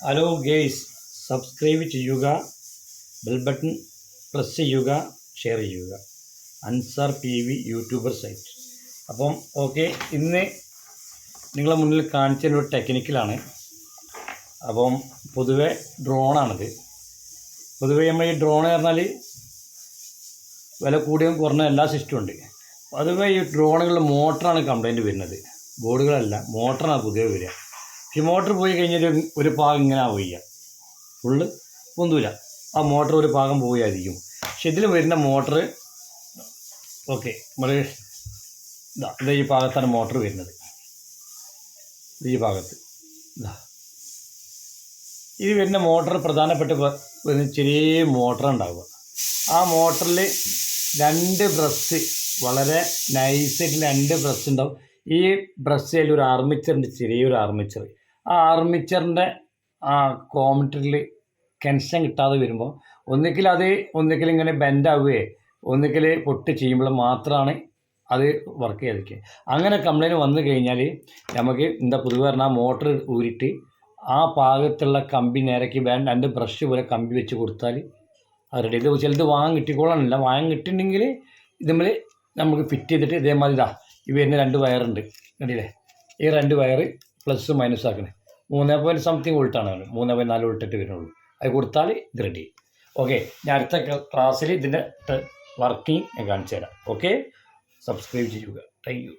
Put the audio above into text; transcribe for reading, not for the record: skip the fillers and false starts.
Hello guys, subscribe ചെയ്യുക, bell button press ചെയ്യുക, share ചെയ്യുക. Ansar PV YouTuber site. അപ്പം ഓക്കെ, ഇന്ന് നിങ്ങളെ മുന്നിൽ കാണിച്ചൊരു ടെക്നിക്കലാണ്. അപ്പം പൊതുവെ ഡ്രോണാണിത്. പൊതുവെ നമ്മൾ ഈ ഡ്രോൺ പറഞ്ഞാൽ വില കൂടിയും കുറഞ്ഞ എല്ലാ സിസ്റ്റവും ഉണ്ട്. പൊതുവെ ഈ ഡ്രോണുകളിൽ മോട്ടറാണ് കംപ്ലൈൻറ്റ് വരുന്നത്, ബോർഡുകളല്ല, മോട്ടറാണ് പുതിയ വരിക. ഈ മോട്ടർ പോയി കഴിഞ്ഞാൽ ഒരു ഭാഗം ഇങ്ങനെ പോവുക, ഫുള്ള് പൊന്തൂല. ആ മോട്ടർ ഒരു ഭാഗം പോവുകയായിരിക്കും. പക്ഷെ ഇതിൽ വരുന്ന മോട്ടർ ഓക്കെ, നമ്മൾ ഇതാ ഈ ഭാഗത്താണ് മോട്ടർ വരുന്നത്. ഈ ഭാഗത്ത് ഇത് വരുന്ന മോട്ടർ പ്രധാനപ്പെട്ട ചെറിയ മോട്ടറുണ്ടാവുക. ആ മോട്ടറിൽ 2 ബ്രഷ്, വളരെ നൈസായിട്ട് 2 ബ്രഷ് ഉണ്ടാവും. ഈ ബ്രഷിൽ ഒരു ആർമിച്ചറുണ്ട്, ചെറിയൊരു ആർമിച്ചർ. ആ ആർമിച്ചറിൻ്റെ ആ കോമറ്ററിൽ കണക്ഷൻ കിട്ടാതെ വരുമ്പോൾ ഒന്നുകിൽ ഇങ്ങനെ ബെൻഡാവുകയോ ഒന്നുകിൽ പൊട്ടി ചെയ്യുമ്പോൾ മാത്രമാണ് അത് വർക്ക് ചെയ്തിരിക്കുക. അങ്ങനെ കംപ്ലൈൻറ്റ് വന്നു കഴിഞ്ഞാൽ നമുക്ക് പൊതുവെ പറഞ്ഞാൽ മോട്ടർ ഊരിയിട്ട് ആ ഭാഗത്തുള്ള കമ്പി നേരേക്ക് 2 ബ്രഷ് പോലെ കമ്പി വെച്ച് കൊടുത്താൽ അത് റെഡി. ഇത് ചിലത് വാങ്ങാൻ കിട്ടിക്കോളാനില്ല. വാങ്ങാൻ കിട്ടുന്നുണ്ടെങ്കിൽ ഇതുമ്മൽ നമുക്ക് ഫിറ്റ് ചെയ്തിട്ട് ഇതേമാതിരി ഈ വരുന്ന 2 വയറുണ്ട്, കണ്ടില്ലേ? ഈ 2 വയറ് പ്ലസ് മൈനസ് ആക്കണേ. 3.something വോൾട്ടാണ്, 3.4 വോൾട്ടിട്ട് വരുന്നുള്ളൂ. അത് കൊടുത്താൽ ഇത് റെഡി. ഓക്കെ, ഞാൻ അടുത്ത ക്ലാസ്സിൽ ഇതിൻ്റെ വർക്കിംഗ് ഞാൻ കാണിച്ചു തരാം. ഓക്കെ, സബ്സ്ക്രൈബ് ചെയ്യുക. Thank you.